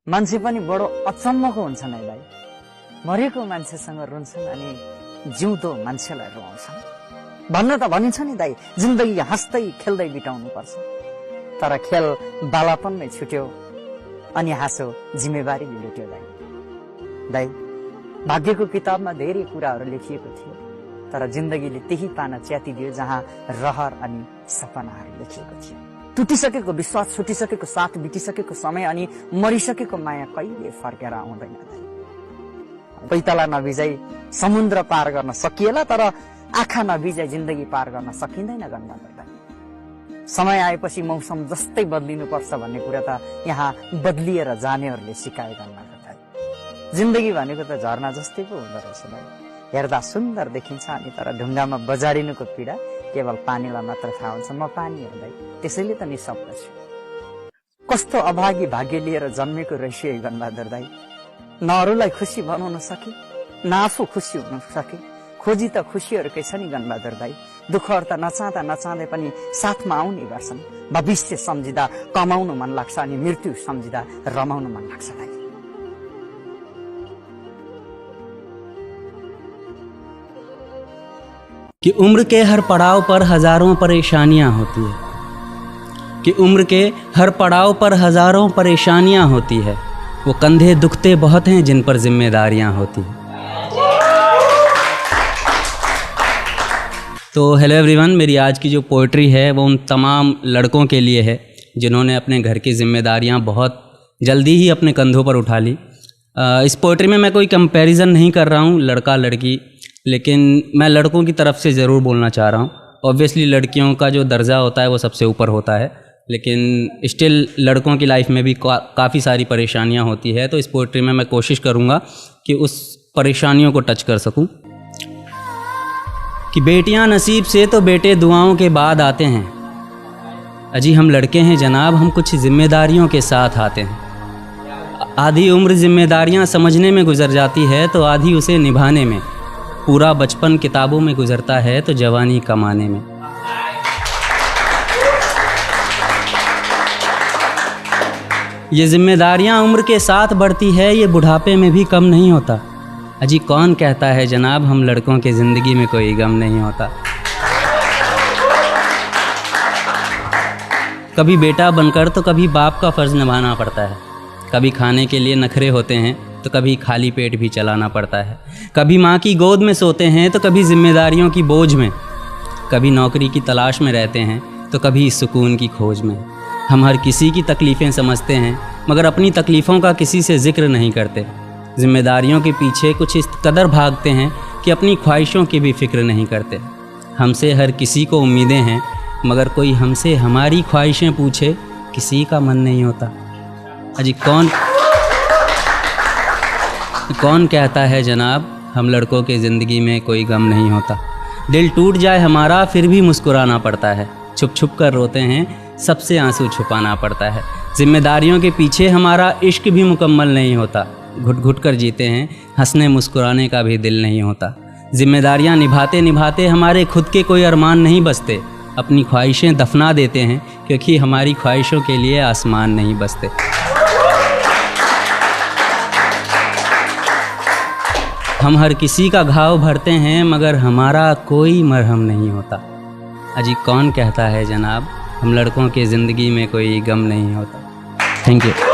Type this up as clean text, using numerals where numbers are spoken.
मान्छे पनि बडो अचम्मको हुन्छन् है भाइ। मरेको मान्छेसँग रुन्छन् अनि जिउँदो मान्छेलाई रुवाउँछन्। भन्न त भनिन्छ नि दाइ, जिन्दगी हाँस्दै खेल्दै बिताउनु पर्छ, तर खेल बालापनमै छुट्यो अनि हाँसो जिम्मेवारीले लुट्यो। दाइ भाग्यको किताबमा धेरै कुराहरू लेखिएको थियो, तर जिन्दगीले त्यही पाना च्यातिदियो जहाँ रहर अनि सपनाहरू लेखिएको थियो। टुटिसकेको विश्वास, छुटिसकेको साथ, बितिसकेको समय अनि मरिसकेको माया कहिले फर्केर आउँदैन। पैताला नभिजाई समुद्र पार गर्न सकिएला, तर आँखा नभिजाई जिन्दगी पार गर्न सकिँदैन। गन्दा समय आएपछि मौसम जस्तै बदलिनुपर्छ भन्ने कुरा त यहाँ बदलिएर जानेहरूले सिकाए। जिन्दगी भनेको त झरना जस्तै पो हुँदो रहेछ भाइ। हेर्दा सुन्दर देखिन्छ अनि तर ढुङ्गामा बजारिनुको पीडा केवल पानीलाई मात्र थाहा हुन्छ। म पानी हेर्दै त्यसैले त निशब्द छु। कस्तो अभागी भाग्य लिएर जन्मेको रहेछ गणबहादुर दाइ। न अरूलाई खुसी बनाउन सके, न आफू खुसी हुन सके। खोजी त खुसीहरूकै छ नि गणबहादुर दाइ। दुःखहरू त नचाहँदा नचाहँदै पनि साथमा आउने गर्छन्। भविष्य सम्झिँदा कमाउनु मन लाग्छ अनि मृत्यु सम्झिँदा रमाउनु मन लाग्छ दाइ। कि उम्र के हर पड़ाव पर हजारों परेशानियां होती है, कि उम्र के हर पड़ाव पर हजारों परेशानियां होती है। वो कंधे दुखते बहुत हैं जिन पर जिम्मेदारियां होती हैं। तो हेलो एवरीवन, मेरी आज की जो पोइट्री है वो उन तमाम लड़कों के लिए है जिन्होंने अपने घर की जिम्मेदारियां बहुत जल्दी ही अपने कंधों पर उठा ली। इस पोइट्री में मैं कोई कंपैरिजन नहीं कर रहा हूँ लड़का लड़की, लेकिन मैं लड़कों की तरफ से ज़रूर बोलना चाह रहा हूँ। ऑब्वियसली लड़कियों का जो दर्जा होता है वो सबसे ऊपर होता है, लेकिन स्टिल लड़कों की लाइफ में भी काफ़ी सारी परेशानियाँ होती है। तो इस पोइट्री में मैं कोशिश करूँगा कि उस परेशानियों को टच कर सकूँ। कि बेटियाँ नसीब से तो बेटे दुआओं के बाद आते हैं। अजी हम लड़के हैं जनाब, हम कुछ जिम्मेदारियों के साथ आते हैं। आधी उम्र जिम्मेदारियाँ समझने में गुजर जाती है तो आधी उसे निभाने में। पूरा बचपन किताबों में गुजरता है तो जवानी कमाने में। ये जिम्मेदारियां उम्र के साथ बढ़ती है, ये बुढ़ापे में भी कम नहीं होता। अजी कौन कहता है जनाब हम लड़कों के ज़िंदगी में कोई गम नहीं होता। कभी बेटा बनकर तो कभी बाप का फ़र्ज़ निभाना पड़ता है। कभी खाने के लिए नखरे होते हैं तो कभी खाली पेट भी चलाना पड़ता है। कभी माँ की गोद में सोते हैं तो कभी जिम्मेदारियों की बोझ में। कभी नौकरी की तलाश में रहते हैं तो कभी सुकून की खोज में। हम हर किसी की तकलीफ़ें समझते हैं मगर अपनी तकलीफ़ों का किसी से जिक्र नहीं करते। जिम्मेदारियों के पीछे कुछ इस कदर भागते हैं कि अपनी ख्वाहिशों की भी फिक्र नहीं करते। हमसे हर किसी को उम्मीदें हैं मगर कोई हमसे हमारी ख्वाहिशें पूछे किसी का मन नहीं होता। अजी कौन कहता है जनाब हम लड़कों के ज़िंदगी में कोई गम नहीं होता। दिल टूट जाए हमारा फिर भी मुस्कुराना पड़ता है। छुप छुप कर रोते हैं, सबसे आंसू छुपाना पड़ता है। जिम्मेदारियों के पीछे हमारा इश्क भी मुकम्मल नहीं होता। घुट घुट कर जीते हैं, हंसने मुस्कुराने का भी दिल नहीं होता। जिम्मेदारियां निभाते निभाते हमारे खुद के कोई अरमान नहीं बसते। अपनी ख्वाहिशें दफना देते हैं क्योंकि हमारी ख्वाहिशों के लिए आसमान नहीं बसते। हम हर किसी का घाव भरते हैं मगर हमारा कोई मरहम नहीं होता। अजी कौन कहता है जनाब हम लड़कों के ज़िंदगी में कोई गम नहीं होता। Thank you.